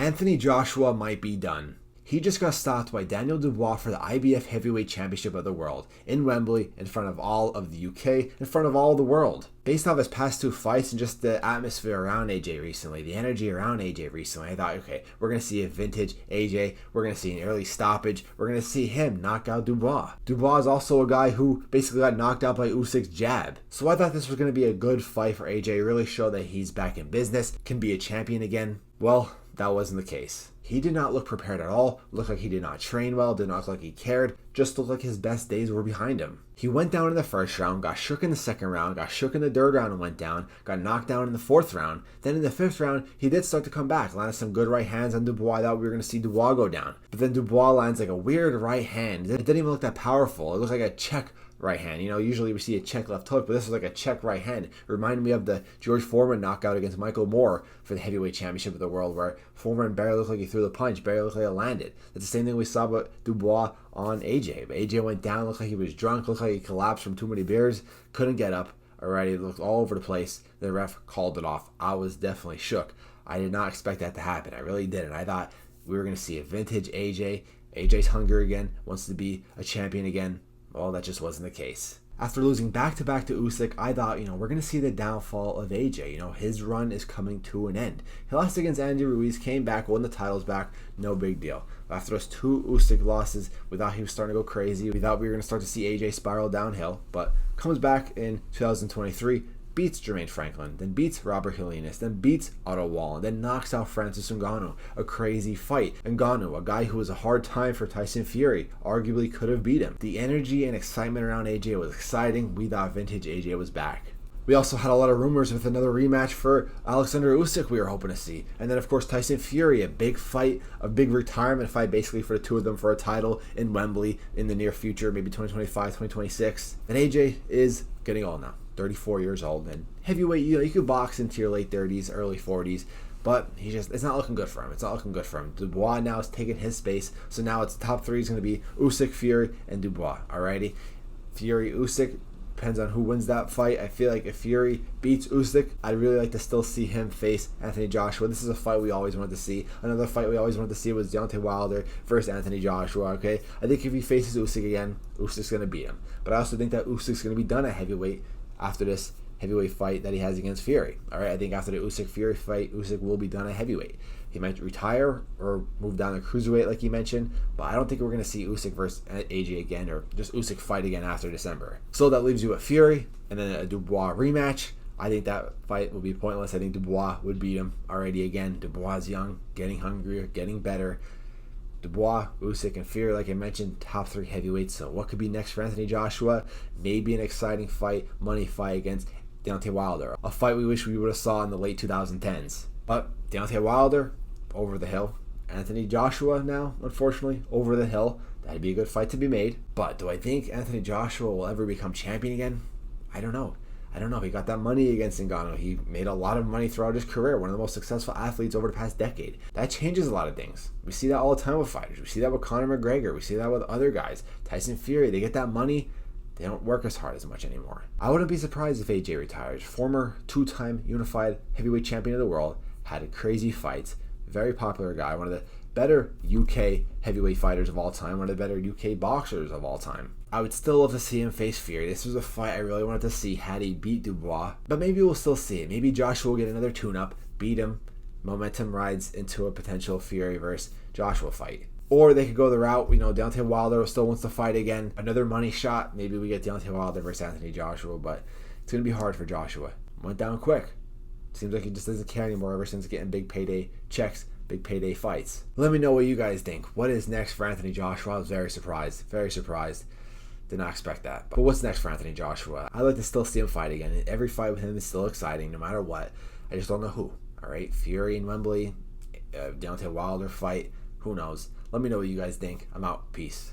Anthony Joshua might be done. He just got stopped by Daniel Dubois for the IBF Heavyweight Championship of the World in Wembley, in front of all of the UK, in front of all the world. Based off his past 2 fights and just the atmosphere around AJ recently, the energy around AJ recently, I thought, okay, we're going to see a vintage AJ, we're going to see an early stoppage, we're going to see him knock out Dubois. Dubois is also a guy who basically got knocked out by Usyk's jab. So I thought this was going to be a good fight for AJ, really show that he's back in business, can be a champion again. Well, that wasn't the case. He did not look prepared at all, looked like he did not train well, did not look like he cared, just looked like his best days were behind him. He went down in the first round, got shook in the second round, got shook in the third round and went down, got knocked down in the fourth round. Then in the fifth round, he did start to come back, landed some good right hands on Dubois. I thought we were going to see Dubois go down. But then Dubois lands like a weird right hand. It didn't even look that powerful. It looked like a check right hand. You know, usually we see a check left hook, but this was like a check right hand. It reminded me of the George Foreman knockout against Michael Moore for the heavyweight championship of the world, where Foreman barely looked like he threw the punch, barely looked like it landed. That's the same thing we saw with Dubois on AJ. But AJ went down, looked like he was drunk, looked like he collapsed from too many beers, couldn't get up. Alrighty, it looked all over the place. The ref called it off. I was definitely shook. I did not expect that to happen. I really didn't. I thought we were going to see a vintage AJ. AJ's hungry again, wants to be a champion again. Well, that just wasn't the case. After losing back-to-back to Usyk, I thought, we're going to see the downfall of AJ. His run is coming to an end. He lost against Andy Ruiz, came back, won the titles back, no big deal. After those 2 Usyk losses, we thought he was starting to go crazy. We thought we were going to start to see AJ spiral downhill, but comes back in 2023, beats Jermaine Franklin, then beats Robert Helenius, then beats Otto Wall, and then knocks out Francis Ngannou. A crazy fight. Ngannou, a guy who was a hard time for Tyson Fury, arguably could have beat him. The energy and excitement around AJ was exciting. We thought vintage AJ was back. We also had a lot of rumors with another rematch for Alexander Usyk we were hoping to see. And then, of course, Tyson Fury, a big fight, a big retirement fight basically for the two of them for a title in Wembley in the near future, maybe 2025, 2026. And AJ is getting old now, 34 years old. And heavyweight, you could box into your late 30s, early 40s. But it's not looking good for him. It's not looking good for him. Dubois now is taking his space. So now it's top 3 is going to be Usyk, Fury, and Dubois. Alrighty? Fury, Usyk. Depends on who wins that fight. I feel like if Fury beats Usyk, I'd really like to still see him face Anthony Joshua. This is a fight we always wanted to see. Another fight we always wanted to see was Deontay Wilder versus Anthony Joshua, okay? I think if he faces Usyk again, Usyk's going to beat him. But I also think that Usyk's going to be done at heavyweight after this heavyweight fight that he has against Fury. All right, I think after the Usyk-Fury fight, Usyk will be done at heavyweight. He might retire or move down to cruiserweight like he mentioned, but I don't think we're going to see Usyk versus AJ again or just Usyk fight again after December. So that leaves you with Fury and then a Dubois rematch. I think that fight will be pointless. I think Dubois would beat him already again. Dubois is young, getting hungrier, getting better. Dubois, Usyk, and Fury, like I mentioned, top 3 heavyweights. So what could be next for Anthony Joshua? Maybe an exciting fight, money fight against Deontay Wilder. A fight we wish we would have saw in the late 2010s. But Deontay Wilder, over the hill. Anthony Joshua now, unfortunately, over the hill. That'd be a good fight to be made. But do I think Anthony Joshua will ever become champion again? I don't know. He got that money against Ngannou. He made a lot of money throughout his career. One of the most successful athletes over the past decade. That changes a lot of things. We see that all the time with fighters. We see that with Conor McGregor. We see that with other guys. Tyson Fury, they get that money. They don't work as hard as much anymore. I wouldn't be surprised if AJ retires. Former 2-time unified heavyweight champion of the world. Had crazy fights. Very popular guy, one of the better UK heavyweight fighters of all time, one of the better UK boxers of all time. I would still love to see him face Fury. This was a fight I really wanted to see had he beat Dubois, but maybe we'll still see it. Maybe Joshua will get another tune-up, beat him, momentum rides into a potential Fury versus Joshua fight. Or they could go the route, Deontay Wilder still wants to fight again, another money shot. Maybe we get Deontay Wilder versus Anthony Joshua, but it's going to be hard for Joshua. Went down quick. Seems like he just doesn't care anymore ever since getting big payday checks, big payday fights. Let me know what you guys think. What is next for Anthony Joshua? I was very surprised. Very surprised. Did not expect that. But what's next for Anthony Joshua? I'd like to still see him fight again. Every fight with him is still exciting, no matter what. I just don't know who. All right, Fury in Wembley, Deontay Wilder fight. Who knows? Let me know what you guys think. I'm out. Peace.